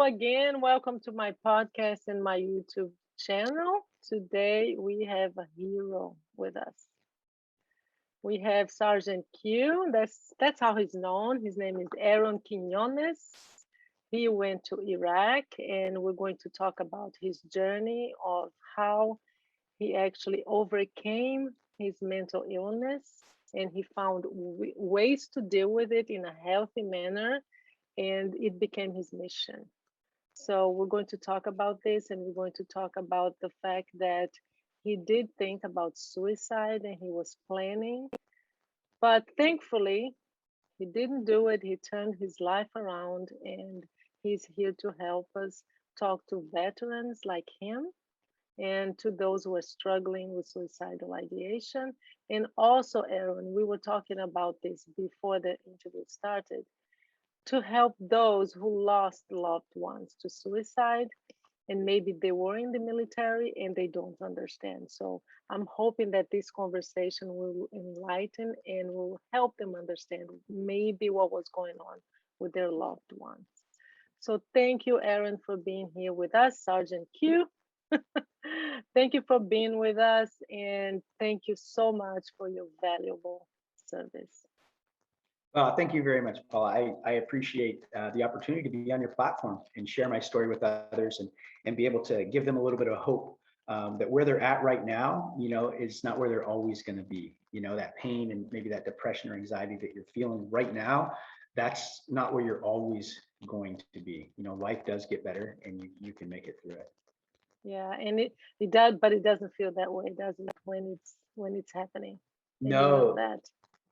again. Welcome to my podcast and my YouTube channel. Today we have a hero with us. We have Sgt Q. That's how he's known. His name is Aaron Quinonez. He went to Iraq, and we're going to talk about his journey of how he actually overcame his mental illness, and he found ways to deal with it in a healthy manner, and it became his mission. So we're going to talk about this, and we're going to talk about the fact that he did think about suicide and he was planning, but thankfully he didn't do it. He turned his life around, and he's here to help us talk to veterans like him and to those who are struggling with suicidal ideation. And also, Aaron, we were talking about this before the interview started, to help those who lost loved ones to suicide, and maybe they were in the military and they don't understand. So I'm hoping that this conversation will enlighten and will help them understand maybe what was going on with their loved ones. So thank you, Aaron, for being here with us, Sgt Q. Thank you for being with us, and thank you so much for your valuable service. Thank you very much, Paula. I appreciate the opportunity to be on your platform and share my story with others and be able to give them a little bit of hope that where they're at right now, is not where they're always going to be. That pain and maybe that depression or anxiety that you're feeling right now, that's not where you're always going to be. Life does get better, and you can make it through it. Yeah, and it does, but it doesn't feel that way, does it, when it's happening? And you know No, that.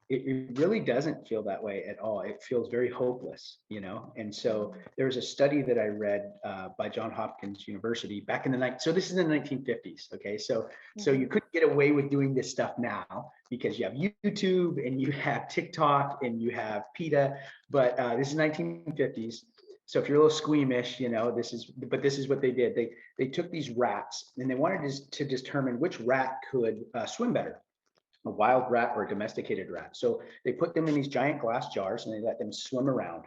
it really doesn't feel that way at all. It feels very hopeless. And so there was a study that I read by John Hopkins University back in the night. So this is in the 1950s. Okay, so you couldn't get away with doing this stuff now because you have YouTube and you have TikTok and you have PETA. But this is 1950s. So if you're a little squeamish, this is what they did. They took these rats and they wanted to determine which rat could swim better, a wild rat or a domesticated rat. So they put them in these giant glass jars and they let them swim around,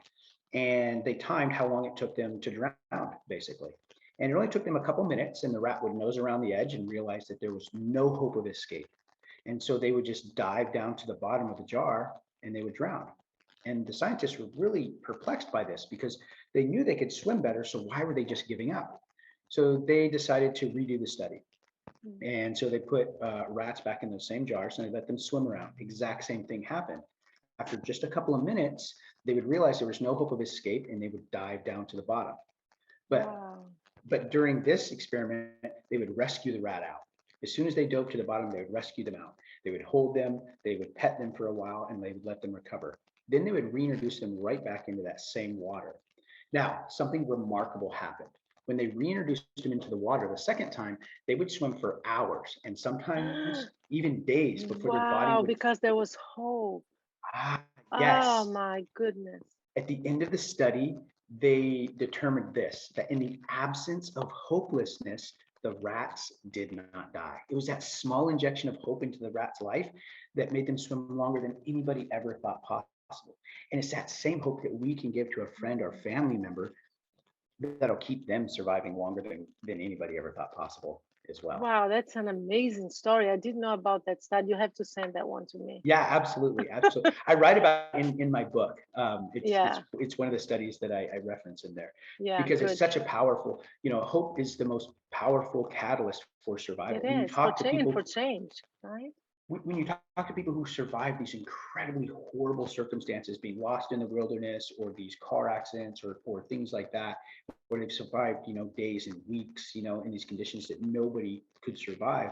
and they timed how long it took them to drown, basically. And it only took them a couple minutes, and the rat would nose around the edge and realize that there was no hope of escape. And so they would just dive down to the bottom of the jar and they would drown. And the scientists were really perplexed by this because they knew they could swim better. So why were they just giving up? So they decided to redo the study. And so they put rats back in those same jars and they let them swim around. Exact same thing happened. After just a couple of minutes, they would realize there was no hope of escape and they would dive down to the bottom. But during this experiment, they would rescue the rat out. As soon as they dove to the bottom, they would rescue them out. They would hold them, they would pet them for a while, and they would let them recover. Then they would reintroduce them right back into that same water. Now, something remarkable happened. When they reintroduced them into the water the second time, they would swim for hours and sometimes even days before their body would. Because there was hope. Yes. Oh my goodness. At the end of the study, they determined this, that in the absence of hopelessness, the rats did not die. It was that small injection of hope into the rat's life that made them swim longer than anybody ever thought possible. And it's that same hope that we can give to a friend or family member that'll keep them surviving longer than anybody ever thought possible as well. Wow, that's an amazing story. I didn't know about that study. You have to send that one to me. Yeah, absolutely. I write about it in my book. It's one of the studies that I reference in there, because it's such a powerful, hope is the most powerful catalyst for survival. It is for change, right? When you talk to people who survive these incredibly horrible circumstances, being lost in the wilderness or these car accidents or things like that, where they've survived, days and weeks, in these conditions that nobody could survive,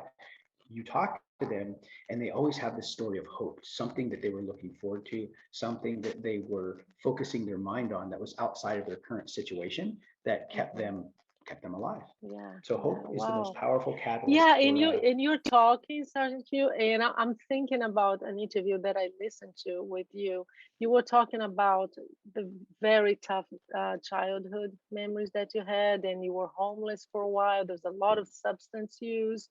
you talk to them and they always have this story of hope, something that they were looking forward to, something that they were focusing their mind on that was outside of their current situation that kept them alive. So hope is the most powerful catalyst. And you're talking, Sgt Q, and I'm thinking about an interview that I listened to with you. You were talking about the very tough childhood memories that you had, and you were homeless for a while. There's a lot of substance use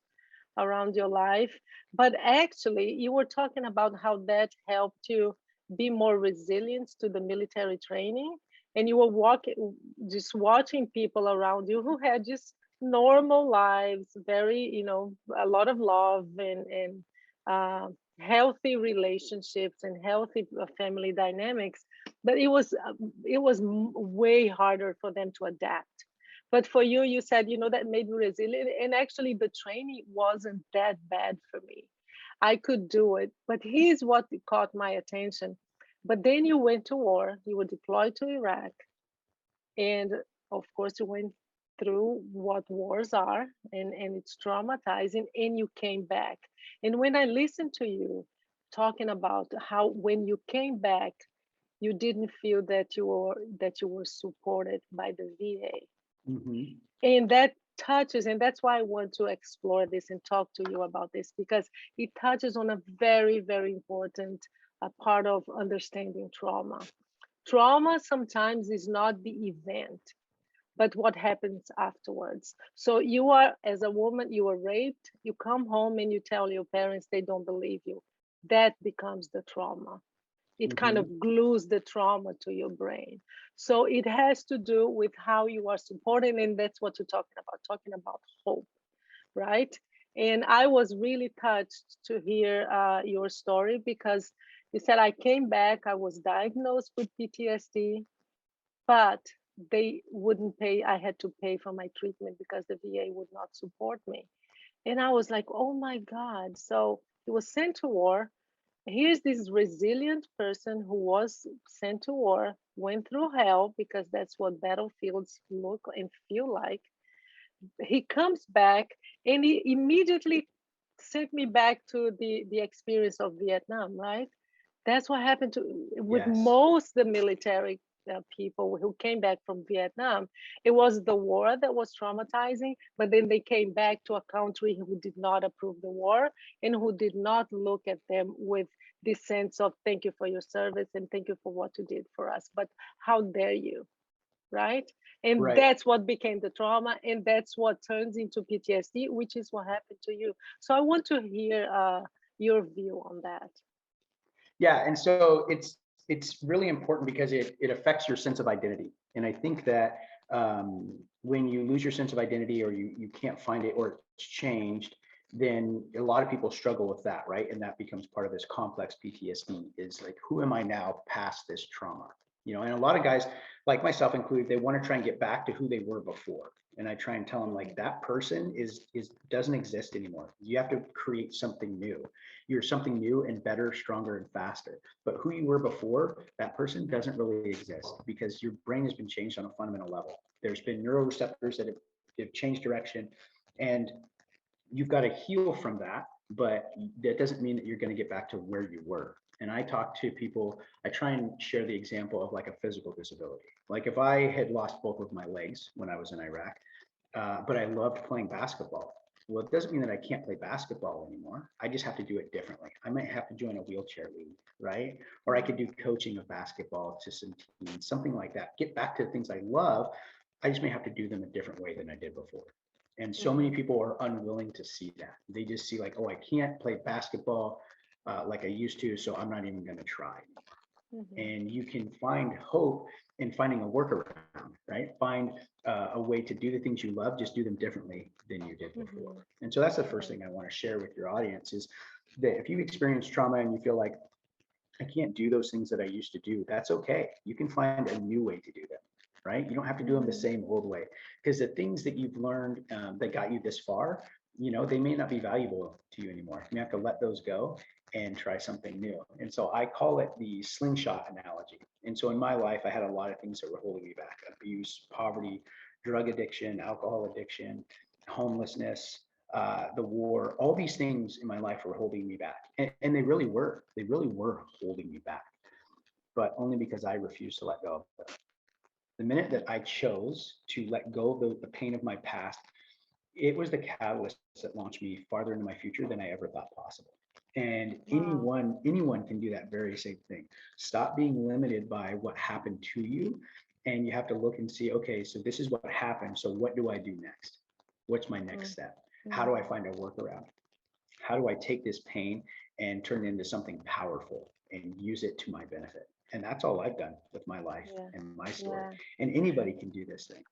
around your life, but actually you were talking about how that helped you be more resilient to the military training. and you were walking, just watching people around you who had just normal lives, very, a lot of love and uh, healthy relationships and healthy family dynamics. But it was way harder for them to adapt. But for you, you said, that made you resilient. And actually, the training wasn't that bad for me. I could do it. But here's what caught my attention. But then you went to war, you were deployed to Iraq. And of course, you went through what wars are, and it's traumatizing, and you came back. And when I listened to you talking about how when you came back, you didn't feel that you were supported by the VA, Mhm. and that touches, and that's why I want to explore this and talk to you about this, because it touches on a very, very important part of understanding trauma. Trauma sometimes is not the event, but what happens afterwards. So you are, as a woman, you were raped, you come home and you tell your parents, they don't believe you. That becomes the trauma. It kind Mhm. of glues the trauma to your brain. So it has to do with how you are supported, and that's what you're talking about hope, right? And I was really touched to hear your story, because you said, I came back, I was diagnosed with PTSD, but they wouldn't pay. I had to pay for my treatment because the VA would not support me. And I was like, oh my God. So he was sent to war. Here's this resilient person who was sent to war, went through hell, because that's what battlefields look and feel like. He comes back and he immediately sent me back to the experience of Vietnam, right? That's what happened to with Yes. most the military people who came back from Vietnam. It was the war that was traumatizing, but then they came back to a country who did not approve the war and who did not look at them with this sense of thank you for your service and thank you for what you did for us. But how dare you, right? And Right. that's what became the trauma, and that's what turns into PTSD, which is what happened to you. So I want to hear your view on that. Yeah, and so it's really important because it affects your sense of identity. And I think that when you lose your sense of identity, or you can't find it, or it's changed, then a lot of people struggle with that, right? And that becomes part of this complex PTSD, is like, who am I now past this trauma? And a lot of guys, like myself included, they want to try and get back to who they were before. And I try and tell them, like, Mhm. that person is doesn't exist anymore. You have to create something new. You're something new and better, stronger, and faster. But who you were before, that person doesn't really exist, because your brain has been changed on a fundamental level. There's been neuroreceptors that have changed direction, and you've got to heal from that. But that doesn't mean that you're going to get back to where you were. And I talk to people, I try and share the example of like a physical disability. Like, if I had lost both of my legs when I was in Iraq, but I loved playing basketball. Well, it doesn't mean that I can't play basketball anymore. I just have to do it differently. I might have to join a wheelchair league, right? Or I could do coaching of basketball to some teams, something like that. Get back to the things I love. I just may have to do them a different way than I did before. And so many Mhm. people are unwilling to see that. They just see, like, oh, I can't play basketball like I used to, so I'm not even going to try. Mhm. And you can find hope in finding a workaround, right? Find a way to do the things you love, just do them differently than you did before. Mhm. And so that's the first Right. thing I want to share with your audience, is that if you experience trauma and you feel like, I can't do those things that I used to do, that's okay. You can find a new way to do them, right? You don't have to do them the Mhm. same old way, because the things that you've learned that got you this far, they may not be valuable to you anymore. You have to let those go and try something new. And so I call it the slingshot analogy. And so in my life, I had a lot of things that were holding me back: abuse, poverty, drug addiction, alcohol addiction, homelessness, the war. All these things in my life were holding me back. And they really were. They really were holding me back, but only because I refused to let go of them. The minute that I chose to let go of the pain of my past, it was the catalyst that launched me farther into my future than I ever thought possible. And Wow. anyone can do that very same thing. Stop being limited by what happened to you, and you have to look and see, okay, so this is what happened. So what do I do next? What's my next Mhm. step? How do I Mhm. find a workaround? How do I take this pain and turn it into something powerful and use it to my benefit? And that's all I've done with my life Yeah. and my story. Yeah. And anybody can do this thing.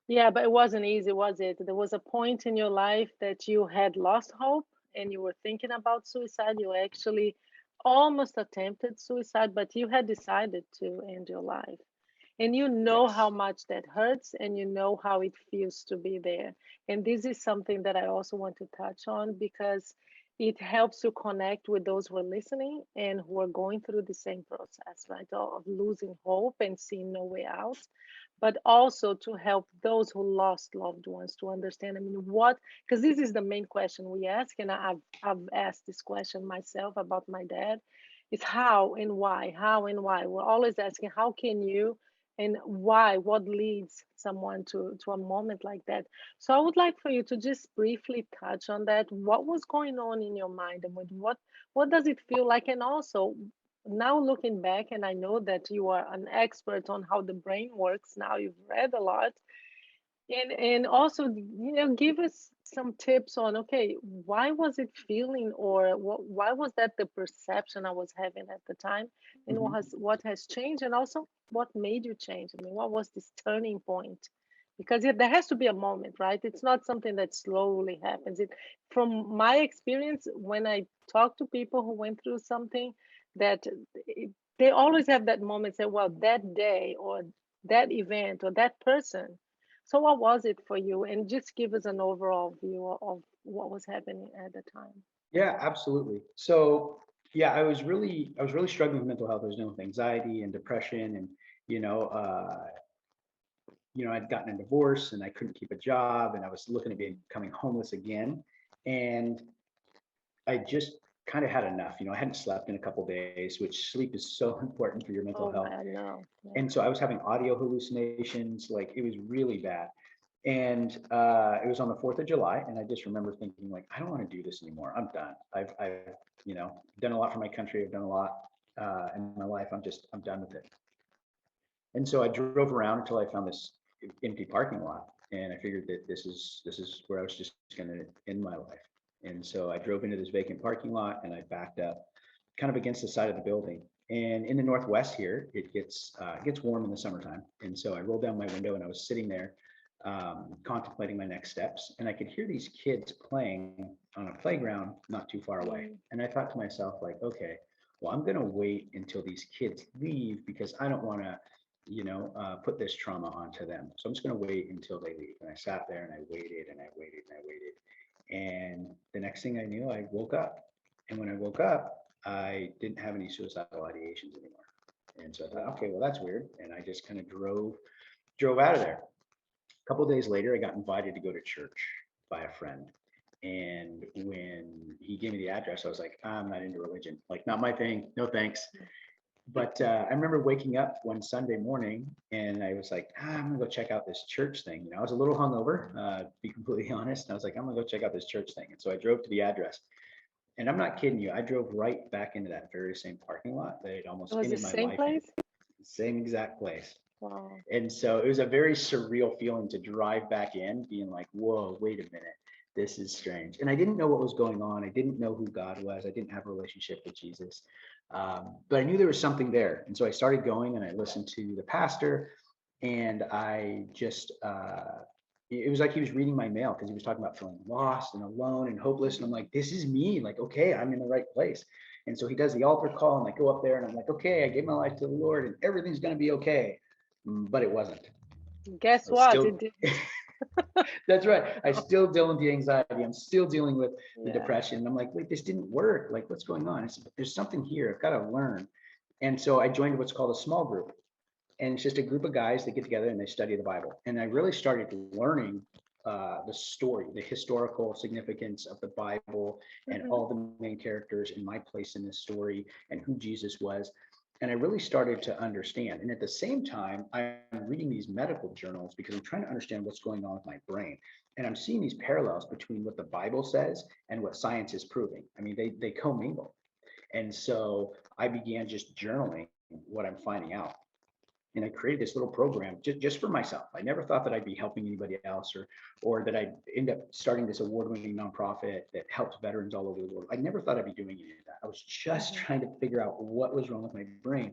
Yeah, but it wasn't easy, was it? There was a point in your life that you had lost hope and you were thinking about suicide. You actually almost attempted suicide, but you had decided to end your life. And you know how Yes. much that hurts and you know how it feels to be there. And this is something that I also want to touch on because it helps you connect with those who are listening and who are going through the same process, right? Of losing hope and seeing no way out, but also to help those who lost loved ones to understand. I mean, what, because this is the main question we ask, and I've asked this question myself about my dad, is how and why, how and why. We're always asking, how can you and why, what leads someone to a moment like that. So I would like for you to just briefly touch on that. What was going on in your mind, and with what does it feel like? And also, now looking back, and I know that you are an expert on how the brain works, now you've read a lot, and also, give us some tips on, okay, why was it feeling, or why was that the perception I was having at the time, and Mhm. what has changed, and also what made you change? I mean, what was this turning point? Because there has to be a moment, right? It's not something that slowly happens. From my experience, when I talk to people who went through something, that they always have that moment, say, well, that day or that event or that person. So what was it for you? And just give us an overall view of what was happening at the time. Yeah, absolutely. So yeah, I was really struggling with mental health. I was dealing with anxiety and depression, and you know, uh, I'd gotten a divorce and I couldn't keep a job, and I was looking at becoming homeless again, and I just kind of had enough. I hadn't slept in a couple days, which sleep is so important for your mental Oh health. my, no. Yeah. And so I was having audio hallucinations, like it was really bad. And it was on the 4th of July, and I just remember thinking, like, I don't want to do this anymore. I'm done. I've done a lot for my country. I've done a lot in my life. I'm done with it. And so I drove around until I found this empty parking lot, and I figured that this is where I was just going to end my life. And so I drove into this vacant parking lot, and I backed up, kind of against the side of the building. And in the Northwest here, it gets warm in the summertime, and so I rolled down my window, and I was sitting there, contemplating my next steps, and I could hear these kids playing on a playground not too far away. Mm. And I thought to myself, like, okay, well, I'm going to wait until these kids leave because I don't want to put this trauma onto them. So I'm just going to wait until they leave. And I sat there and I waited and I waited and I waited. And the next thing I knew, I woke up. And when I woke up, I didn't have any suicidal ideations anymore. And so I thought, okay, Wow. well, that's weird. And I just kind of drove out of there. A couple of days later, I got invited to go to church by a friend. And when he gave me the address, I was like, I'm not into religion. Like, not my thing. No thanks. But I remember waking up one Sunday morning and I was like, I'm gonna go check out this church thing. I was a little hungover, to be completely honest. And I was like, I'm gonna go check out this church thing. And so I drove to the address. And I'm not kidding you, I drove right back into that very same parking lot that had It almost was the ended my same life in. place? Same exact place. Wow. And so it was a very surreal feeling to drive back in, being like, whoa, wait a minute. This is strange. And I didn't know what was going on. I didn't know who God was. I didn't have a relationship with Jesus. But I knew there was something there. And so I started going and I listened to the pastor, and I just, it was like he was reading my mail because he was talking about feeling lost and alone and hopeless. And I'm like, this is me. Like, okay, I'm in the right place. And so he does the altar call, and I go up there and I'm like, okay, I gave my life to the Lord and everything's going to be okay. But it wasn't. Guess I was what? It still, didn't. that's right. I still deal with the anxiety. I'm still dealing with the Yeah. depression. And I'm like, wait, this didn't work. Like, what's going on? I said, there's something here. I've got to learn. And so I joined what's called a small group. And it's just a group of guys that get together and they study the Bible. And I really started learning the story, the historical significance of the Bible, and Hmm. all the main characters and my place in this story and who Jesus was. And I really started to understand. And at the same time, I'm reading these medical journals because I'm trying to understand what's going on with my brain. And I'm seeing these parallels between what the Bible says and what science is proving. I mean, they commingle. And so I began just journaling what I'm finding out, and I created this little program just for myself. I never thought that I'd be helping anybody else, or that I'd end up starting this award-winning nonprofit that helps veterans all over the world. I never thought I'd be doing any of that. I was just Hmm. trying to figure out what was wrong with my brain.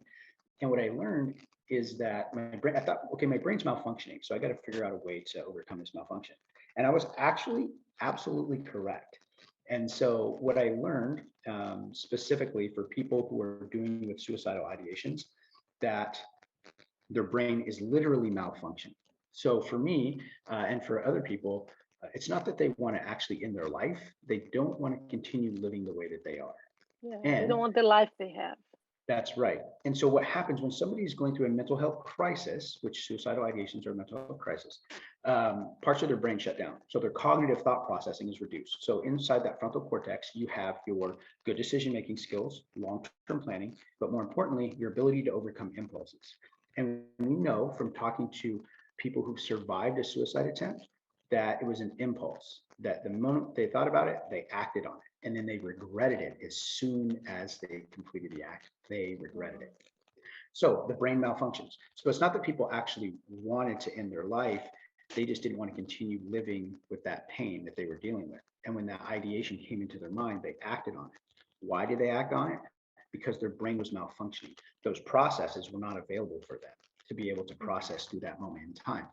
And what I learned is that my brain, I thought, okay, my brain's malfunctioning, so I got to figure out a way to overcome this malfunction. And I was actually absolutely correct. And so what I learned, specifically for people who are doing with suicidal ideations, that their brain is literally malfunctioning. So for me, and for other people, it's not that they want to actually end their life. They don't want to continue living the way that they are. Yeah, they And don't want the life they have. that's right. And so what happens when somebody is going through a mental health crisis, which suicidal ideations are a mental health crisis, parts of their brain shut down. So their cognitive thought processing is reduced. So inside that frontal cortex, you have your good decision-making skills, long-term planning, but more importantly, your ability to overcome impulses. And we know from talking to people who survived a suicide attempt that it was an impulse, that the moment they thought about it, they acted on it. And then they regretted it as soon as they completed the act. They regretted it. So the brain malfunctions. So it's not that people actually wanted to end their life. They just didn't want to continue living with that pain that they were dealing with. And when that ideation came into their mind, they acted on it. Why did they act on it? Because their brain was malfunctioning. Those processes were not available for them to be able to process through that moment in time.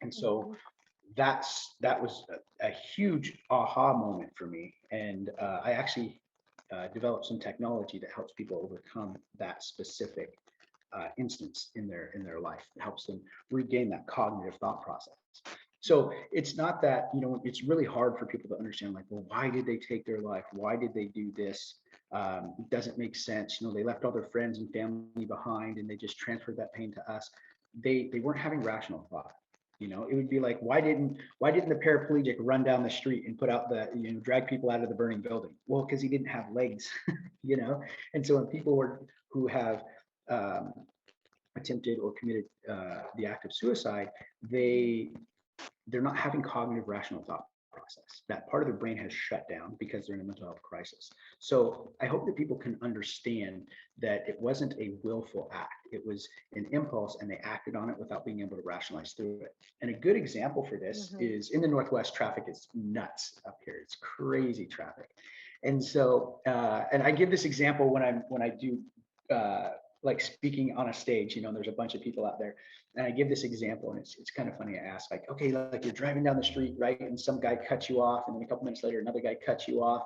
And so that was a huge aha moment for me. And I actually developed some technology that helps people overcome that specific instance in their life. It helps them regain that cognitive thought process. So it's not that, it's really hard for people to understand, like, well, why did they take their life? Why did they do this? It doesn't make sense. They left all their friends and family behind and they just transferred that pain to us. They weren't having rational thought. It would be like, why didn't the paraplegic run down the street and put out drag people out of the burning building? Well, because he didn't have legs, And so when people who have attempted or committed the act of suicide, they're not having cognitive rational thought process. That part of their brain has shut down because they're in a mental health crisis. So I hope that people can understand that it wasn't a willful act. It was an impulse and they acted on it without being able to rationalize through it. And a good example for this is in the Northwest, traffic is nuts up here. It's crazy traffic. And so, and I give this example when I do like speaking on a stage, there's a bunch of people out there. And I give this example, and it's kind of funny. I ask, like, okay, like you're driving down the street, right? And some guy cuts you off, and then a couple minutes later, another guy cuts you off.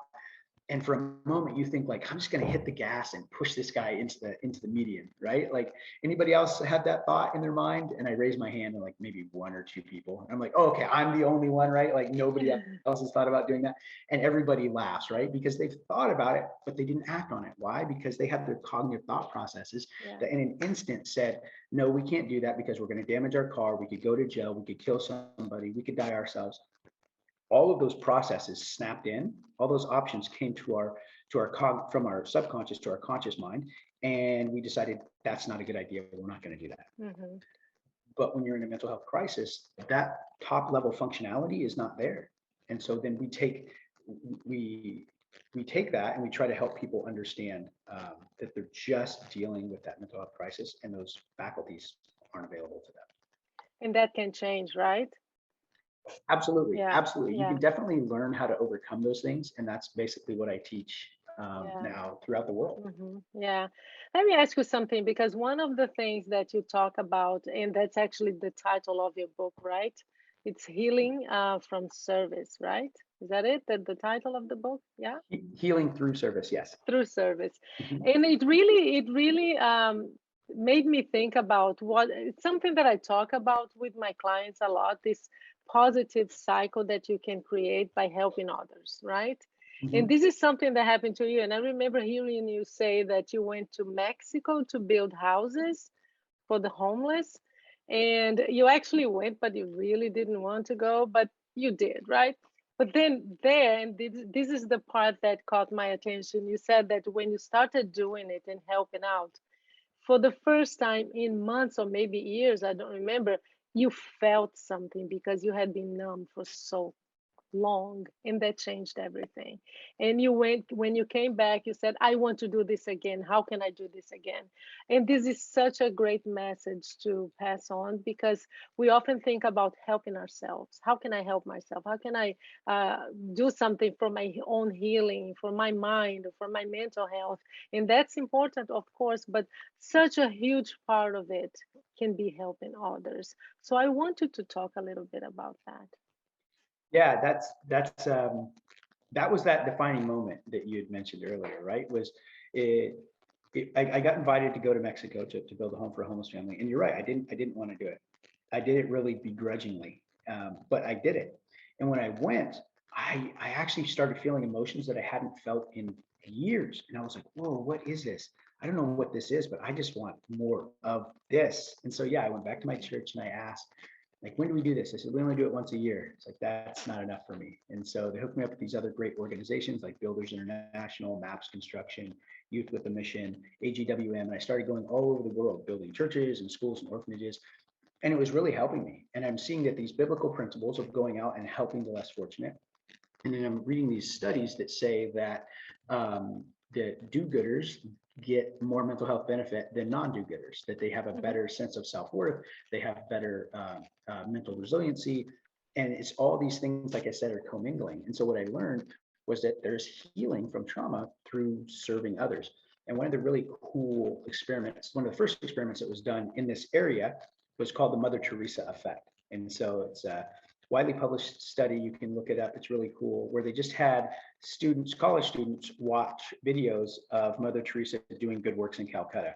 And for a moment, you think, like, I'm just going to hit the gas and push this guy into the median, right? Like, anybody else had that thought in their mind? And I raise my hand, and like maybe one or two people. I'm like, oh, okay, I'm the only one, right? Like nobody else has thought about doing that. And everybody laughs, right? Because they've thought about it, but they didn't act on it. Why? Because they had their cognitive thought processes that in an instant said, no, we can't do that because we're going to damage our car. We could go to jail. We could kill somebody. We could die ourselves. All of those processes snapped in. All those options came from our subconscious to our conscious mind, and we decided that's not a good idea. We're not going to do that. But when you're in a mental health crisis, that top level functionality is not there, and so then we take that and we try to help people understand that they're just dealing with that mental health crisis, and those faculties aren't available to them. And that can change, right? Absolutely. Yeah. Absolutely. You can definitely learn how to overcome those things. And that's basically what I teach now throughout the world. Yeah. Let me ask you something, because one of the things that you talk about, and that's actually the title of your book, right? It's healing from service, right? Is that it? The title of the book? Yeah. Healing through service. Yes. Through service. And it really made me think about it's something that I talk about with my clients a lot, this positive cycle that you can create by helping others, right? And this is something that happened to you. And I remember hearing you say that you went to Mexico to build houses for the homeless. And you actually went, but you really didn't want to go, but you did, right? But then and this is the part that caught my attention. You said that when you started doing it and helping out, for the first time in months or maybe years, I don't remember, you felt something because you had been numb for so long, and that changed everything. And you went, when you came back, you said, I want to do this again. How can I do this again? And this is such a great message to pass on, because we often think about helping ourselves. How can I help myself? How can I uh, do something for my own healing, for my mind, for my mental health? And that's important, of course, but such a huge part of it can be helping others. So I wanted to talk a little bit about that. Yeah, that was that defining moment that you had mentioned earlier, right? Was it, I got invited to go to Mexico to build a home for a homeless family, and you're right, I didn't want to do it. I did it really begrudgingly, but I did it. And when I went, I actually started feeling emotions that I hadn't felt in years, and I was like, whoa, what is this? I don't know what this is, but I just want more of this. And so yeah, I went back to my church and I asked, like, when do we do this? I said, we only do it once a year. It's like, that's not enough for me. And so they hooked me up with these other great organizations like Builders International, MAPS Construction, Youth with a Mission, AGWM. And I started going all over the world, building churches and schools and orphanages. And it was really helping me. And I'm seeing that these biblical principles of going out and helping the less fortunate. And then I'm reading these studies that say that the do-gooders get more mental health benefit than non-do-gooders, that they have a better sense of self-worth, they have better mental resiliency. And it's all these things, like I said, are commingling. And so what I learned was that there's healing from trauma through serving others. And one of the really cool experiments, one of the first experiments that was done in this area was called the Mother Teresa effect. And so it's a widely published study. You can look it up. It's really cool, where they just had students, college students, watch videos of Mother Teresa doing good works in Calcutta.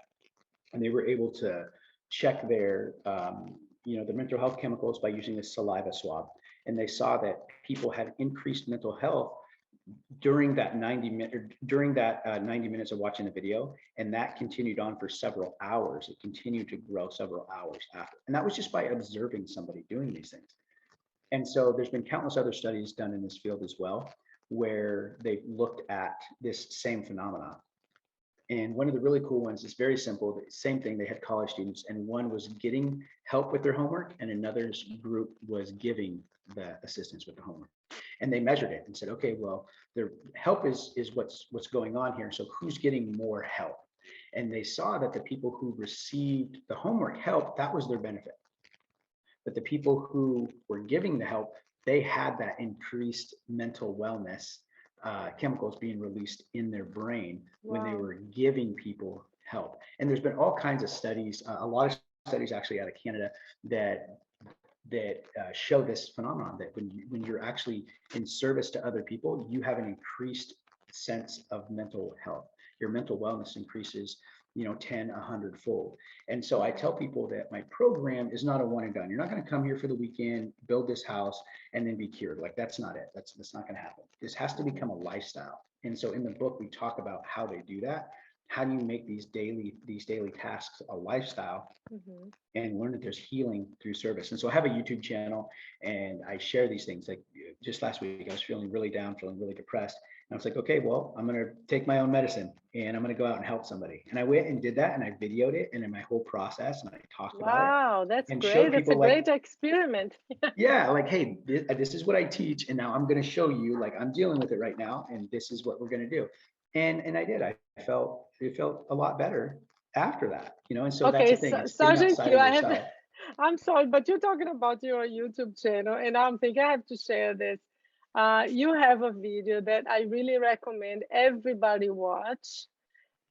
And they were able to check their, the mental health chemicals by using a saliva swab. And they saw that people had increased mental health during that 90 minutes of watching the video, and that continued on for several hours. It continued to grow several hours after, and that was just by observing somebody doing these things. And so there's been countless other studies done in this field as well, where they've looked at this same phenomenon. And one of the really cool ones is very simple. The same thing, they had college students, and one was getting help with their homework, and another's group was giving the assistance with the homework. And they measured it and said, okay, well, their help is what's going on here. So who's getting more help? And they saw that the people who received the homework help, that was their benefit. But the people who were giving the help, they had that increased mental wellness chemicals being released in their brain when they were giving people help. And there's been all kinds of studies, a lot of studies actually out of Canada that show this phenomenon, that when you're actually in service to other people, you have an increased sense of mental health. Your mental wellness increases 10, 100 fold. And so I tell people that my program is not a one and done. You're not going to come here for the weekend, build this house, and then be cured. Like, that's not it. That's not going to happen. This has to become a lifestyle. And so in the book, we talk about how they do that. How do you make these daily tasks a lifestyle, and learn that there's healing through service? And so I have a YouTube channel, and I share these things. Like, just last week, I was feeling really down, feeling really depressed. And I was like, okay, well, I'm going to take my own medicine and I'm going to go out and help somebody. And I went and did that, and I videoed it, and in my whole process, and I talked about it. Wow, that's And great. showed That's a people, like, great experiment. yeah, like, hey, this is what I teach, and now I'm going to show you, like, I'm dealing with it right now, and this is what we're going to do. And I did. It felt a lot better after that, And so that's Okay, the thing. It's getting Sergeant outside Q, of I have, yourself. I'm sorry, but you're talking about your YouTube channel, and I'm thinking I have to share this. You have a video that I really recommend everybody watch,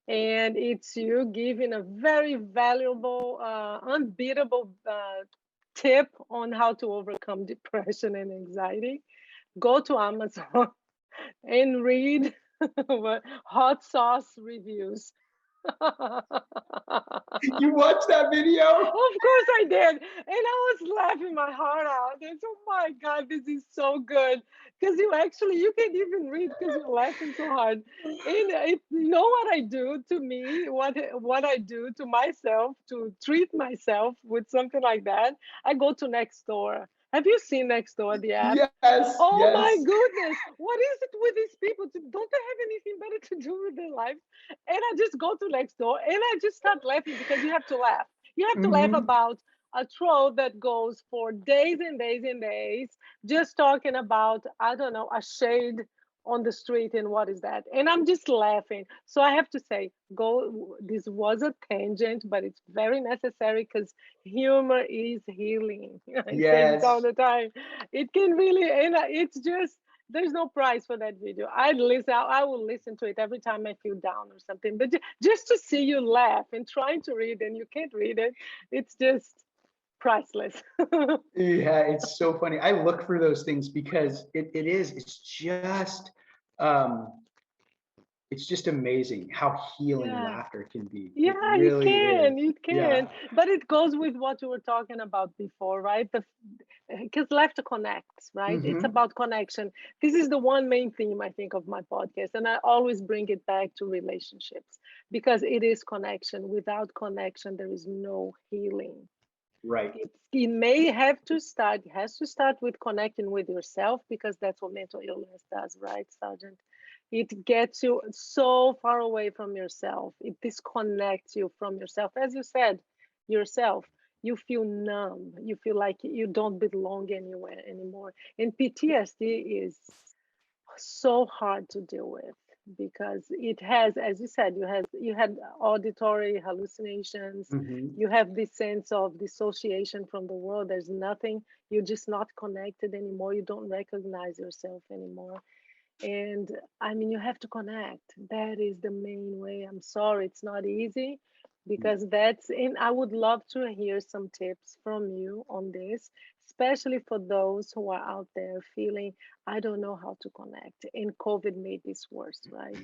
and it's you giving a very valuable, unbeatable tip on how to overcome depression and anxiety. Go to Amazon and read hot sauce reviews. You watched that video? Of course I did. And I was laughing my heart out. It's, oh my God, this is so good. Because you can't even read because you're laughing so hard. And you know what I do to me, what I do to myself to treat myself with something like that? I go to Nextdoor. Have you seen Nextdoor, the app? Yes, Oh my yes. goodness. What is it with these people? Don't they have anything better to do with their life? And I just go to Nextdoor and I just start laughing, because you have to laugh. You have to laugh Mhm. about a troll that goes for days and days and days just talking about, I don't know, a shade on the street and what is that? And I'm just laughing. So I have to say, go, this was a tangent, but it's very necessary because humor is healing. I say this all Yes. the time. It can really, and it's just, there's no price for that video. I will listen to it every time I feel down or something. But just to see you laugh and trying to read and you can't read it, it's just priceless. Yeah, it's so funny. I look for those things because um, it's just amazing how healing Yeah. laughter can be. It Yeah, it really can, is. it can. Yeah. But it goes with what you were talking about before, right? Because laughter connects, right? It's Hmm. about connection. This is the one main theme I think of my podcast, and I always bring it back to relationships because it is connection. Without connection, there is no healing. Right. It may have to start, it has to start with connecting with yourself because that's what mental illness does, right, Sergeant? It gets you so far away from yourself. It disconnects you from yourself. As you said, yourself, you feel numb. You feel like you don't belong anywhere anymore. And PTSD is so hard to deal with because it has, as you said, you had auditory hallucinations. Hmm. You have this sense of dissociation from the world. There's nothing, you're just not connected anymore. You don't recognize yourself anymore. And I mean, you have to connect. That is the main way. I'm sorry, it's not easy because that's, and I would love to hear some tips from you on this, especially for those who are out there feeling, I don't know how to connect. And COVID made this worse, right?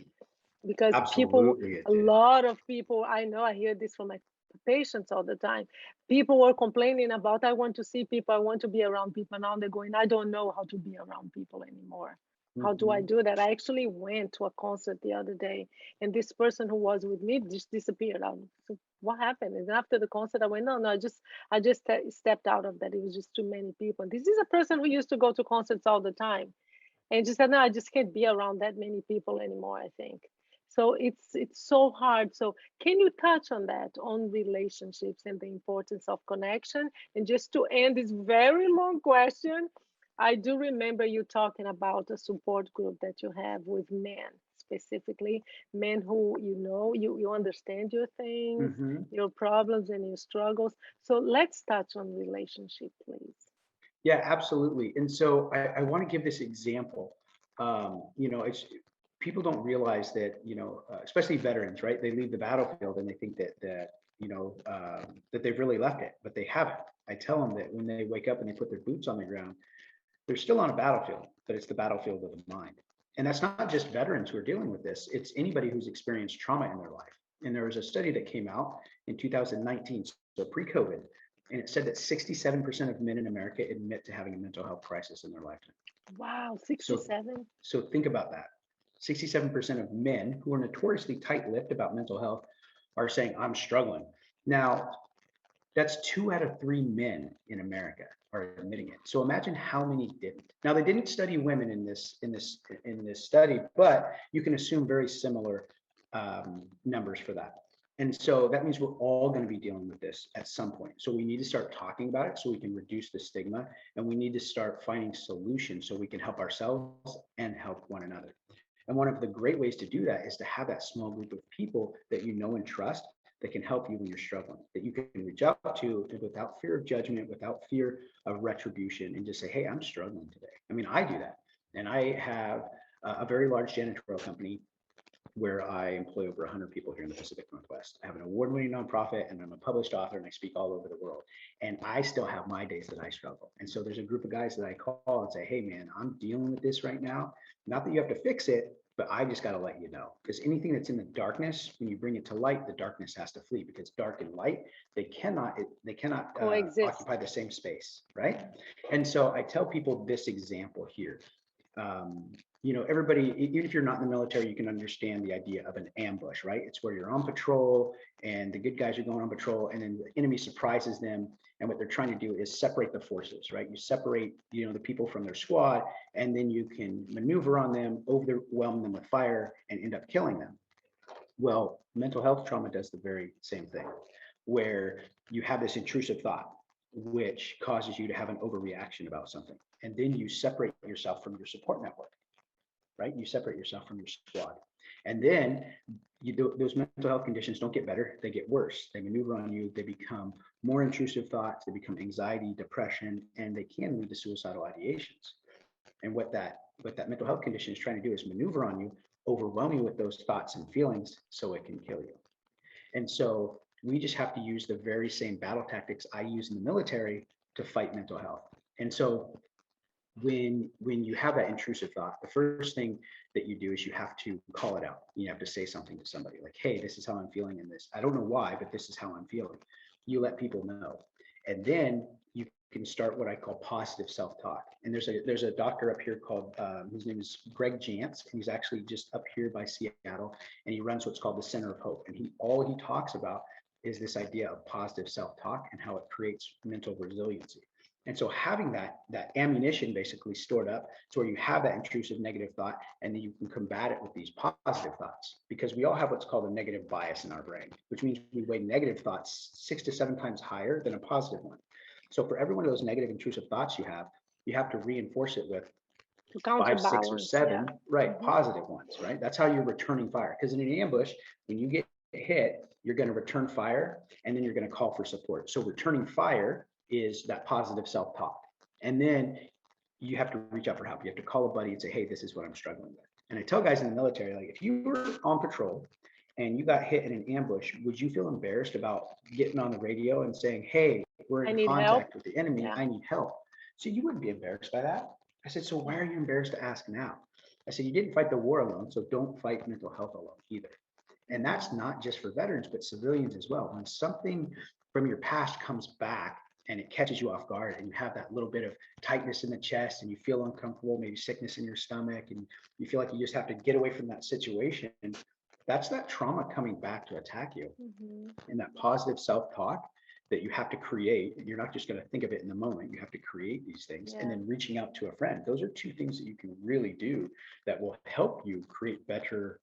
Because people, Absolutely, it a did. lot of people, I know, I hear this from my patients all the time. People were complaining about, I want to see people, I want to be around people. Now they're going, I don't know how to be around people anymore. How do I Hmm. do that? I actually went to a concert the other day, and this person who was with me just disappeared. So what happened? And after the concert, I went, no, no, I just stepped out of that. It was just too many people. And this is a person who used to go to concerts all the time and just said, no, I just can't be around that many people anymore, I think. So it's so hard. So can you touch on that, on relationships and the importance of connection? And just to end this very long question, I do remember you talking about a support group that you have with men, specifically men who, you understand your things, Hmm. your problems and your struggles. So let's touch on relationship, please. Yeah, absolutely. And so I want to give this example. It's people don't realize that, especially veterans, right? They leave the battlefield and they think that they've really left it, but they haven't. I tell them that when they wake up and they put their boots on the ground, they're still on a battlefield, but it's the battlefield of the mind. And that's not just veterans who are dealing with this, it's anybody who's experienced trauma in their life. And there was a study that came out in 2019, so pre-COVID, and it said that 67% of men in America admit to having a mental health crisis in their lifetime. Wow, So, 67. so think about that. 67% of men who are notoriously tight-lipped about mental health are saying, I'm struggling. Now, that's 2 out of 3 men in America are admitting it. So imagine how many didn't. Now they didn't study women in this study, but you can assume very similar numbers for that. And so that means we're all going to be dealing with this at some point. So we need to start talking about it so we can reduce the stigma, and we need to start finding solutions so we can help ourselves and help one another. And one of the great ways to do that is to have that small group of people that you know and trust that can help you when you're struggling, that you can reach out to without fear of judgment, without fear of retribution, and just say, hey, I'm struggling today. I mean, I do that. And I have a very large janitorial company where I employ over 100 people here in the Pacific Northwest. I have an award-winning nonprofit, and I'm a published author, and I speak all over the world. And I still have my days that I struggle. And so there's a group of guys that I call and say, hey, man, I'm dealing with this right now. Not that you have to fix it, but I just got to let you know. Because anything that's in the darkness, when you bring it to light, the darkness has to flee. Because dark and light, they cannot occupy Coexist. the same space, right? And so I tell people this example here. um, everybody, even if you're not in the military, you can understand the idea of an ambush, right? It's where you're on patrol and the good guys are going on patrol, and then the enemy surprises them. And what they're trying to do is separate the forces, right? You separate, the people from their squad, and then you can maneuver on them, overwhelm them with fire, and end up killing them. Well, mental health trauma does the very same thing, where you have this intrusive thought. which causes you to have an overreaction about something. And then you separate yourself from your support network, right? You separate yourself from your squad. And then those mental health conditions don't get better, they get worse. They maneuver on you, they become more intrusive thoughts, they become anxiety, depression, and they can lead to suicidal ideations. And what that mental health condition is trying to do is maneuver on you, overwhelm you with those thoughts and feelings so it can kill you. And so we just have to use the very same battle tactics I use in the military to fight mental health. And so when you have that intrusive thought, the first thing that you do is you have to call it out. You have to say something to somebody like, hey, this is how I'm feeling in this. I don't know why, but this is how I'm feeling. You let people know. And then you can start what I call positive self-talk. And there's a doctor up here called, his name is Greg Jantz, and he's actually just up here by Seattle, and he runs what's called the Center of Hope. And all he talks about is this idea of positive self-talk and how it creates mental resiliency. And so having that ammunition basically stored up to where you have that intrusive negative thought, and then you can combat it with these positive thoughts, because we all have what's called a negative bias in our brain, which means we weigh negative thoughts 6 to 7 times higher than a positive one. So for every one of those negative intrusive thoughts you have to reinforce it with To 5, 6, or counterbalance, 7, right, Mhm. positive ones, right? That's how you're returning fire. Because in an ambush, when you get hit, you're going to return fire, and then you're going to call for support. So returning fire is that positive self-talk. And then you have to reach out for help. You have to call a buddy and say, hey, this is what I'm struggling with. And I tell guys in the military, like, if you were on patrol and you got hit in an ambush, would you feel embarrassed about getting on the radio and saying, hey, we're I in need help. contact with the enemy, Yeah. I need help? So you wouldn't be embarrassed by that. I said, so why are you embarrassed to ask now? I said, you didn't fight the war alone, so don't fight mental health alone either. And that's not just for veterans, but civilians as well. When something from your past comes back and it catches you off guard, and you have that little bit of tightness in the chest, and you feel uncomfortable, maybe sickness in your stomach, and you feel like you just have to get away from that situation, that's that trauma coming back to attack you. Mhm. And that positive self-talk that you have to create, you're not just going to think of it in the moment, you have to create these things. And Yeah. then reaching out to a friend, those are 2 things that you can really do that will help you create better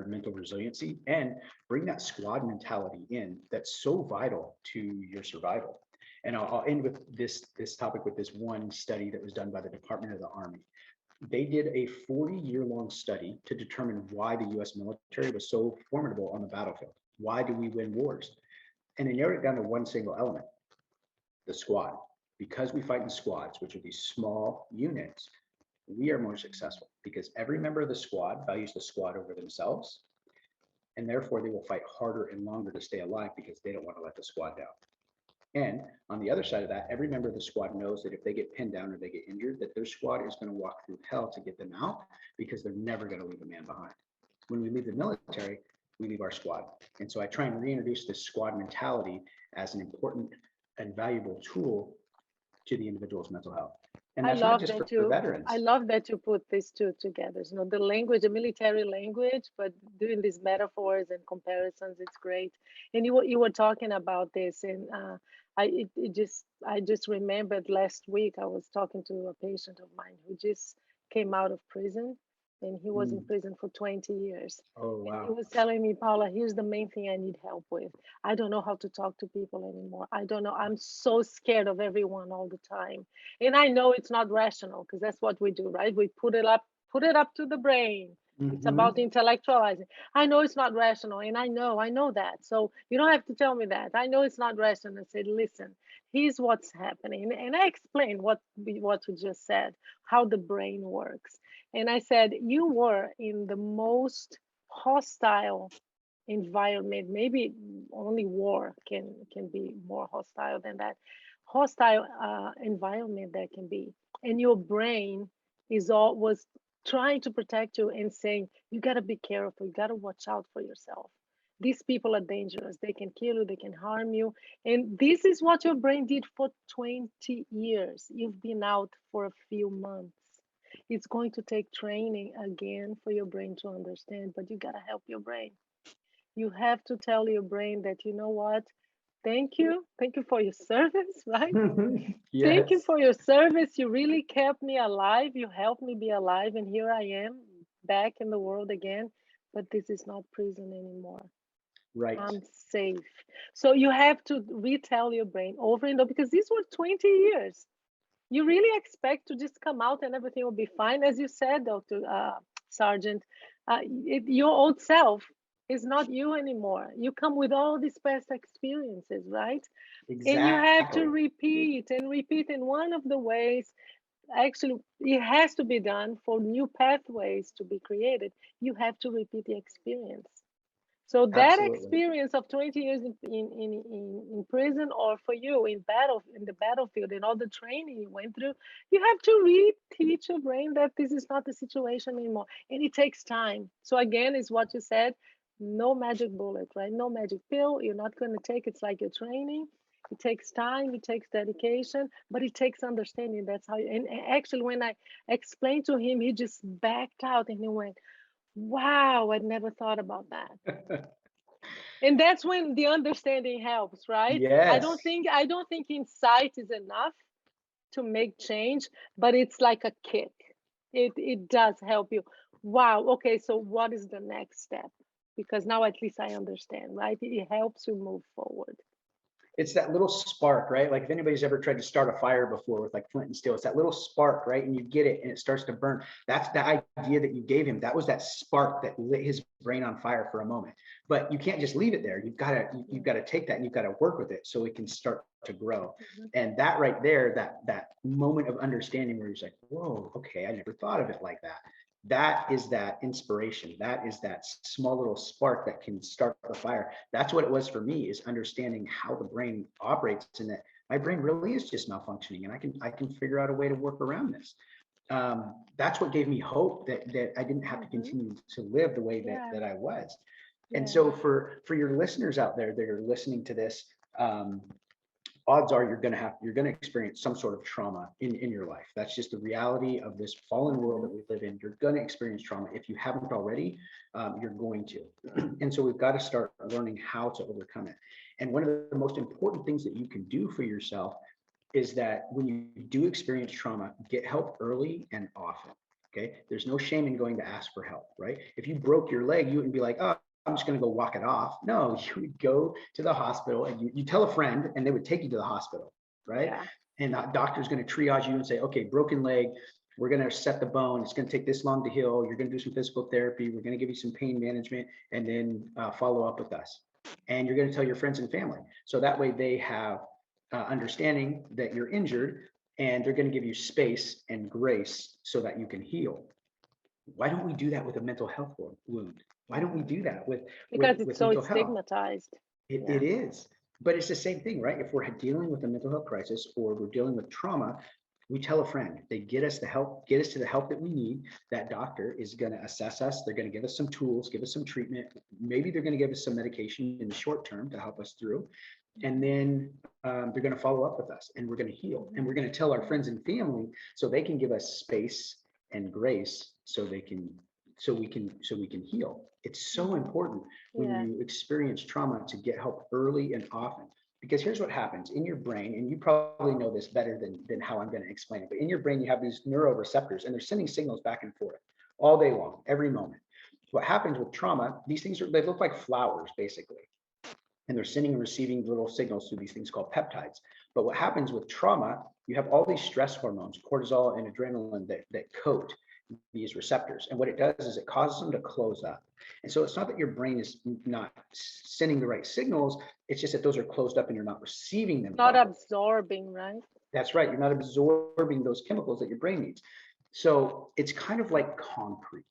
mental resiliency and bring that squad mentality in that's so vital to your survival. And I'll end with this topic with this one study that was done by the Department of the Army. They did a 40-year-long study to determine why the US military was so formidable on the battlefield. Why do we win wars? And they narrowed it down to one single element: the squad. Because we fight in squads, which are these small units, we are more successful because every member of the squad values the squad over themselves. And therefore, they will fight harder and longer to stay alive because they don't want to let the squad down. And on the other side of that, every member of the squad knows that if they get pinned down or they get injured, that their squad is going to walk through hell to get them out because they're never going to leave a man behind. When we leave the military, we leave our squad. And so I try and reintroduce this squad mentality as an important and valuable tool to the individual's mental health. And I that's not love just for that you I veterans. love that you put these two together. You know, the language, the military language, but doing these metaphors and comparisons, it's great. And you were talking about this, and I just remembered last week I was talking to a patient of mine who just came out of prison, and he was in Mm. prison for 20 years. Oh, And he wow. was telling me, Paula, here's the main thing I need help with. I don't know how to talk to people anymore. I don't know. I'm so scared of everyone all the time. And I know it's not rational because that's what we do, right? We put it up to the brain. It's about Mm-hmm. intellectualizing. I know it's not rational, and I know that. So you don't have to tell me that. I know it's not rational. I said, listen, here's what's happening, and I explained what we just said, how the brain works. And I said, you were in the most hostile environment. Maybe only war can be more hostile than that. Hostile environment that can be, and your brain is all was trying to protect you and saying you got to be careful, you got to watch out for yourself. These people are dangerous, they can kill you, they can harm you. And this is what your brain did for 20 years. You've been out for a few months. It's going to take training again for your brain to understand, but you got to help your brain. You have to tell your brain that, you know what? Thank you. Thank you for your service, right? Thank you Yes. for your service. You really kept me alive. You helped me be alive. And here I am back in the world again. But this is not prison anymore. Right. I'm safe. So you have to retell your brain over and over because these were 20 years. You really expect to just come out and everything will be fine, as you said, Dr. Sergeant. Your old self is not you anymore. You come with all these past experiences, right? And you have to Exactly. repeat and repeat. And one of the ways, actually, it has to be done for new pathways to be created. You have to repeat the experience. So that Absolutely. experience of 20 years in prison, or for you in the battlefield and all the training you went through, you have to reteach your brain that this is not the situation anymore. And it takes time. So again, is what you said, no magic bullet, right? No magic pill. You're not going to take it's like your training. It takes time, it takes dedication, but it takes understanding. That's how and actually when I explained to him, he just backed out and he went, wow, I'd never thought about that. And that's when the understanding helps, right? i don't Yes. think i don't think insight is enough to make change, but it's like a kick. It does help you. Wow, okay, so what is the next step? Because now at least I understand, right? It helps you move forward. It's that little spark, right? Like if anybody's ever tried to start a fire before with like flint and steel, it's that little spark, right? And you get it and it starts to burn. That's the idea that you gave him. That was that spark that lit his brain on fire for a moment. But you can't just leave it there. You've got to take that and you've got to work with it so it can start to grow. Mhm. And that right there, that moment of understanding where he's like, whoa, okay, I never thought of it like that. That is that inspiration. That is that small little spark that can start the fire. That's what it was for me, is understanding how the brain operates, and that my brain really is just malfunctioning and I can figure out a way to work around this. That's what gave me hope that I didn't have to Mhm. continue to live the way that Yeah, that I was. And yeah. so for your listeners out there that are listening to this, odds are you're going to experience some sort of trauma in your life. That's just the reality of this fallen world that Mhm. we live in. You're going to experience trauma. If you haven't already, you're going to. And so we've got to start learning how to overcome it. And one of the most important things that you can do for yourself is that when you do experience trauma, get help early and often. Okay. There's no shame in going to ask for help, right? If you broke your leg, you wouldn't be like, oh, I'm just going to go walk it off. No, you would go to the hospital and you tell a friend and they would take you to the hospital, right? Yeah. And that doctor's going to triage you and say, okay, broken leg, we're going to set the bone. It's going to take this long to heal. You're going to do some physical therapy. We're going to give you some pain management and then follow up with us. And you're going to tell your friends and family. So that way they have understanding that you're injured, and they're going to give you space and grace so that you can heal. Why don't we do that with a mental health wound? Why don't we Mhm. do that with Because it's with so mental health? stigmatized. It Yeah. is, but it's the same thing, right? If we're dealing with a mental health crisis or we're dealing with trauma, we tell a friend, they get us the help, get us to the help that we need. That doctor is going to assess us. They're going to give us some tools, give us some treatment. Maybe they're going to give us some medication in the short term to help us through. And then they're going to follow up with us and we're going to heal. And we're Mhm. going to tell our friends and family so they can give us space and grace so they can so we can heal. It's so Mhm. important when Yeah. you experience trauma to get help early and often. Because here's what happens in your brain, and you probably know this better than how I'm going to explain it, but in your brain, you have these neuroreceptors and they're sending signals back and forth all day long, every moment. What happens with trauma, these things they look like flowers, basically. And they're sending and receiving little signals through these things called peptides. But what happens with trauma, you have all these stress hormones, cortisol and adrenaline, that coat these receptors. And what it does is it causes them to close up. And so it's not that your brain is not sending the right signals, it's just that those are closed up and you're not receiving them Not properly. absorbing, right? That's right. You're not absorbing those chemicals that your brain needs. So it's kind of like concrete.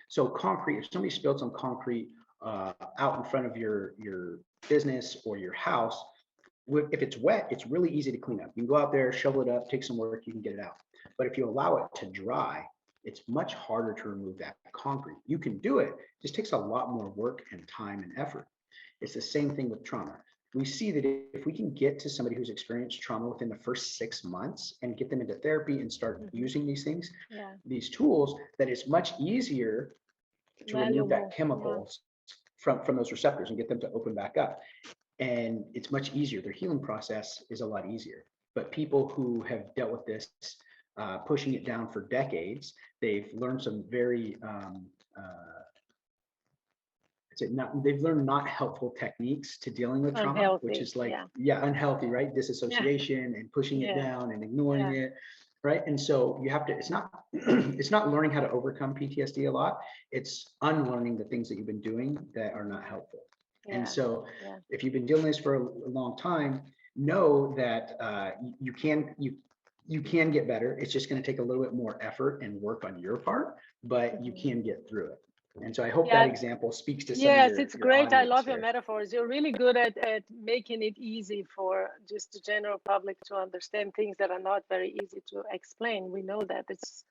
So concrete, if somebody spilled some concrete out in front of your business or your house, if it's wet, it's really easy to clean up. You can go out there, shovel it up, take some work, you can get it out. But if you allow it to dry, it's much harder to remove that concrete. You can do it, it just takes a lot more work and time and effort. It's the same thing with trauma. We see that if we can get to somebody who's experienced trauma within the first 6 months and get them into therapy and start Mhm. using these things, Yeah. these tools, that it's much easier to remove that Malleable. Yeah. chemicals from those receptors and get them to open back up. And it's much easier. Their healing process is a lot easier. But people who have dealt with this, pushing it down for decades, they've learned some very they've learned not helpful techniques to dealing with trauma, which Unhealthy. is like, Yeah. yeah, unhealthy, right? Yeah. Disassociation and pushing it Yeah. down and ignoring Yeah. it, right? And so you have to, it's not, it's not learning how to overcome PTSD a lot. It's unlearning the things that you've been doing that are not helpful. And Yeah. so Yeah. if you've been doing this for a long time, know that you can get better. It's just going to take a little bit more effort and work on your part, but you can get through it. And so I hope that Yeah. example speaks to some of Yes, it's your great. I audience love your here. metaphors. You're really good at making it easy for just the general public to understand things that are not very easy to explain. We know that it's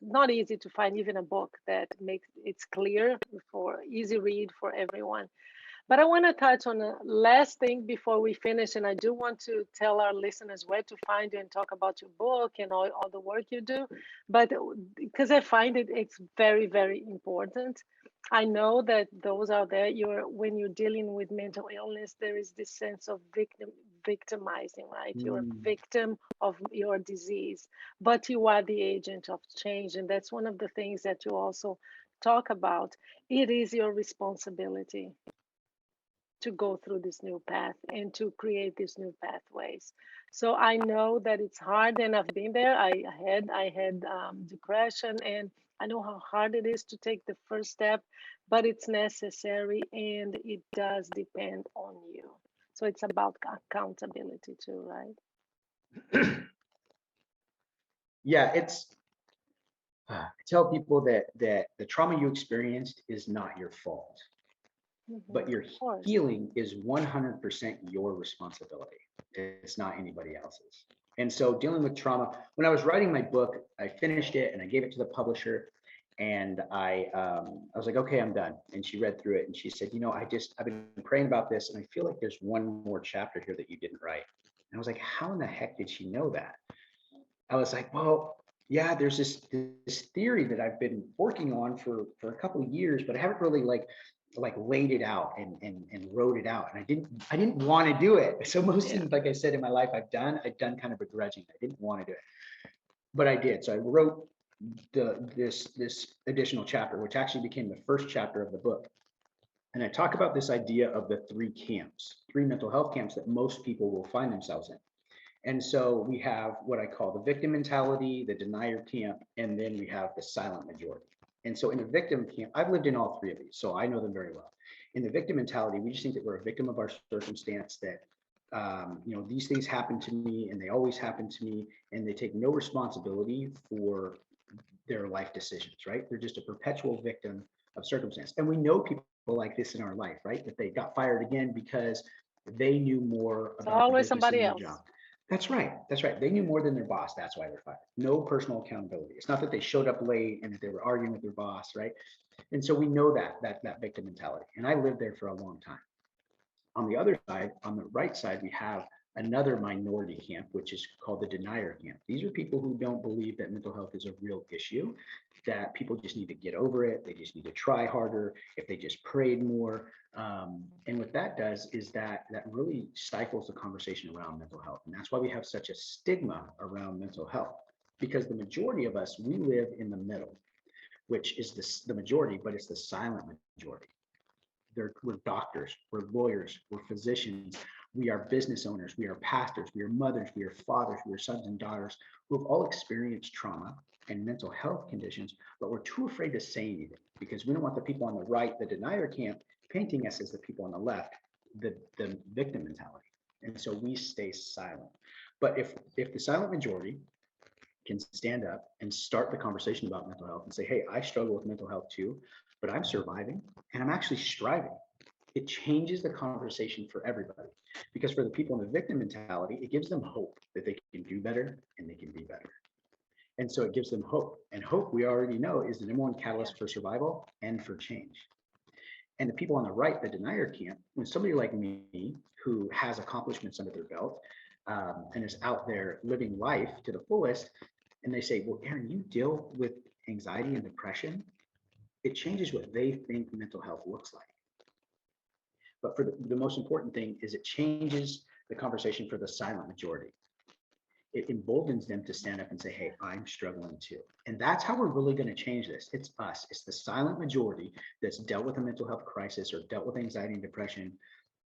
not easy to find even a book that makes it's clear for easy read for everyone. But I want to touch on a last thing before we finish, and I do want to tell our listeners where to find you and talk about your book and all the work you do. But because I find it's very, very important. I know that those out there, when you're dealing with mental illness, there is this sense of victimizing, right? You're a victim of your disease, but you are the agent of change. And that's one of the things that you also talk about. It is your responsibility to go through this new path and to create these new pathways. So I know that it's hard, and I've been there. I had depression, and I know how hard it is to take the first step, but it's necessary, and it does depend on you. So it's about accountability too, right? Yeah, I tell people that the trauma you experienced is not your fault, but your Of course. healing is 100% your responsibility. It's not anybody else's. And so dealing with trauma, when I was writing my book, I finished it and I gave it to the publisher, and I was like, okay, I'm done. And she read through it and she said, I've been praying about this and I feel like there's one more chapter here that you didn't write. And I was like, how in the heck did she know that? I was like, well, yeah, there's this theory that I've been working on for a couple of years, but I haven't really like laid it out and wrote it out. And I didn't want to do it. So most Yeah. things, like I said, in my life I've done kind of begrudgingly. I didn't want to do it, but I did. So I wrote this additional chapter, which actually became the first chapter of the book. And I talk about this idea of the three mental health camps that most people will find themselves in. And so we have what I call the victim mentality, the denier camp, and then we have the silent majority. And so in the victim camp, I've lived in all three of these, so I know them very well. In the victim mentality, we just think that we're a victim of our circumstance, that these things happen to me and they always happen to me, and they take no responsibility for their life decisions, right? They're just a perpetual victim of circumstance. And we know people like this in our life, right? That they got fired again because they knew more It's about the always business than somebody their else. job. That's right. That's right. They knew more than their boss. That's why they're fired. No personal accountability. It's not that they showed up late and that they were arguing with their boss, right? And so we know that victim mentality. And I lived there for a long time. On the other side, on the right side, we have another minority camp, which is called the denier camp. These are people who don't believe that mental health is a real issue, that people just need to get over it. They just need to try harder. If they just prayed more. And what that does is that really stifles the conversation around mental health. And that's why we have such a stigma around mental health, because the majority of us, we live in the middle, which is the majority, but it's the silent majority. We're doctors, we're lawyers, we're physicians, we are business owners, we are pastors, we are mothers, we are fathers, we are sons and daughters who have all experienced trauma and mental health conditions, but we're too afraid to say anything because we don't want the people on the right, the denier camp, painting us as the people on the left, the victim mentality. And so we stay silent. But if the silent majority can stand up and start the conversation about mental health and say, hey, I struggle with mental health too, but I'm surviving and I'm actually striving. It changes the conversation for everybody, because for the people in the victim mentality, it gives them hope that they can do better and they can be better. And so it gives them hope. And hope, we already know, is the number one catalyst for survival and for change. And the people on the right, the denier camp, when somebody like me who has accomplishments under their belt and is out there living life to the fullest, and they say, well, Aaron, you deal with anxiety and depression, it changes what they think mental health looks like. But for the most important thing is it changes the conversation for the silent majority. it emboldens them to stand up and say, hey, I'm struggling too. And that's how we're really going to change this. It's us. It's the silent majority that's dealt with a mental health crisis or dealt with anxiety and depression.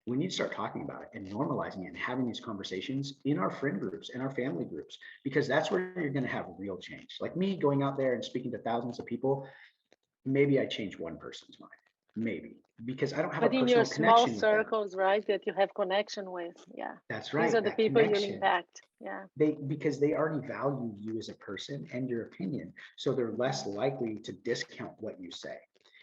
We need to start talking about it and normalizing it and having these conversations in our friend groups and our family groups, because that's where you're going to have real change. Like me going out there and speaking to thousands of people, maybe I change one person's mind, maybe, because I don't have a But in your personal small connection with them. circles, right, that you have connection with, yeah, That's these right, are the that people you'll connection. impact. Yeah. Because they already value you as a person and your opinion, so they're less likely to discount what you say.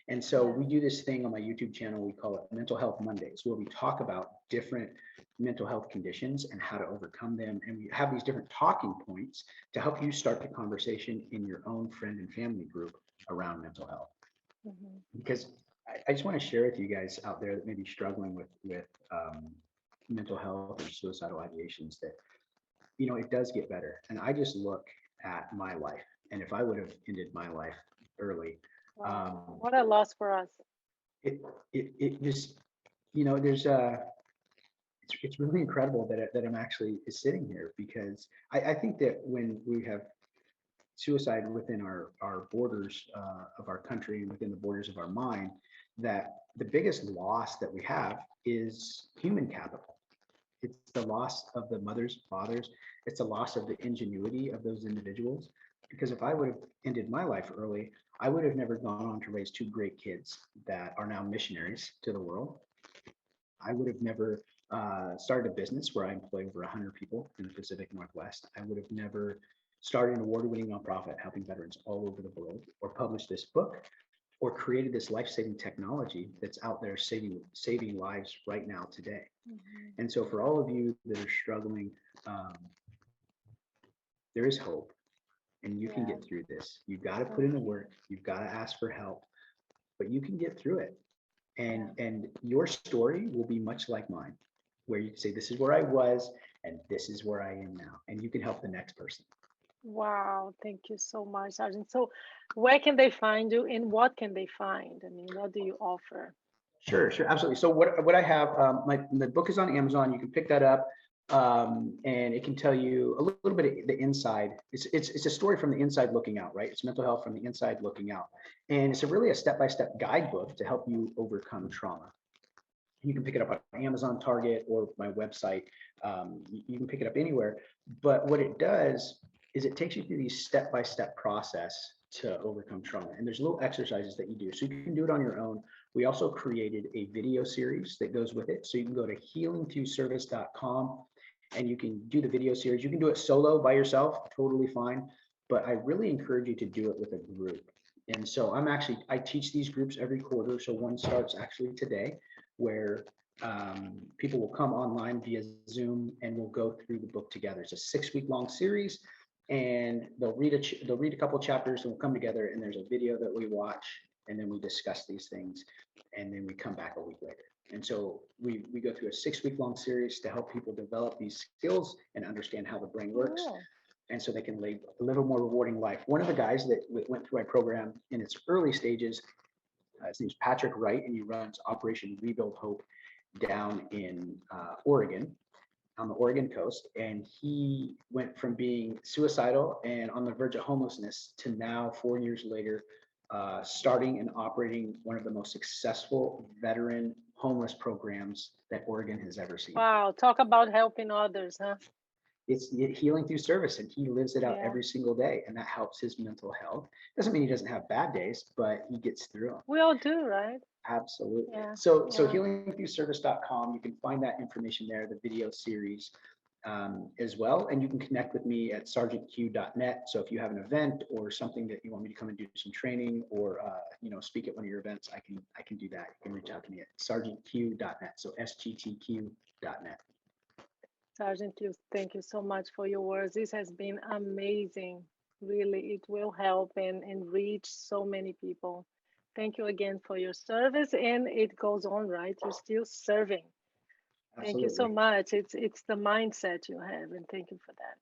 And so Yeah. we do this thing on my YouTube channel, we call it Mental Health Mondays, where we talk about different mental health conditions and how to overcome them. And we have these different talking points to help you start the conversation in your own friend and family group around mental health. Mhm. Because I just want to share with you guys out there that may be struggling with mental health or suicidal ideations that, you know, it does get better. And I just look at my life, and if I would have ended my life early, um, Wow, what a loss for us. it it just, you know, there's it's really incredible that I'm actually sitting here, because I think that when we have suicide within our borders of our country and within the borders of our mind, that the biggest loss that we have is human capital. It's the loss of the mothers, fathers. It's a loss of the ingenuity of those individuals. Because if I would have ended my life early, I would have never gone on to raise two great kids that are now missionaries to the world. I would have never started a business where I employ over 100 people in the Pacific Northwest. I would have never started an award-winning nonprofit helping veterans all over the world, or published this book, or created this life-saving technology that's out there saving lives right now today. Mhm. And so for all of you that are struggling, um, there is hope, and you can Yeah. get through this. You've got to put Thank in the you. work. You've got to ask for help, but you can get through it. Yeah. And your story will be much like mine, where you can say, this is where I was, and this is where I am now. And you can help the next person. Wow, thank you so much, Sergeant. So, where can they find you and what can they find? I mean, what do you offer? Sure, sure, absolutely. So what I have, the book is on Amazon. You can pick that up, and it can tell you a little bit of the inside. It's a story from the inside looking out, right? It's mental health from the inside looking out, and it's really a step-by-step guidebook to help you overcome trauma. You can pick it up on Amazon, Target, or my website. You can pick it up anywhere. But what it does is it takes you through these step-by-step process to overcome trauma. And there's little exercises that you do. So you can do it on your own. We also created a video series that goes with it. So you can go to healingthroughservice.com and you can do the video series. You can do it solo by yourself, totally fine. But I really encourage you to do it with a group. And so I teach these groups every quarter. So one starts actually today, where people will come online via Zoom and we'll go through the book together. It's a 6-week long series, and they'll read a couple of chapters, and we'll come together, and there's a video that we watch, and then we discuss these things, and then we come back a week later. And so we go through a 6-week long series to help people develop these skills and understand how the brain works, Oh, and so they can live a more rewarding life. One of the guys that went through my program in its early stages, his name's Patrick Wright, and he runs Operation Rebuild Hope down in Oregon, on the Oregon coast. And he went from being suicidal and on the verge of homelessness to now, 4 years later, starting and operating one of the most successful veteran homeless programs that Oregon has ever seen. wow. Talk about helping others, huh? It's healing through service, and he lives it out Yeah. every single day, and that helps his mental health. Doesn't mean he doesn't have bad days, but he gets through them. We all do, right? Absolutely. Yeah. So Yeah. healingthroughservice.com, you can find that information there, the video series as well. And you can connect with me at sgtq.net. So if you have an event or something that you want me to come and do some training, or speak at one of your events, I can do that. You can reach out to me at sgtq.net. So sgtq.net. Sergeant Q, thank you so much for your words. This has been amazing. Really, it will help and reach so many people. Thank you again for your service. And it goes on, right? You're still serving. Thank you so Absolutely. much. It's the mindset you have, and thank you for that.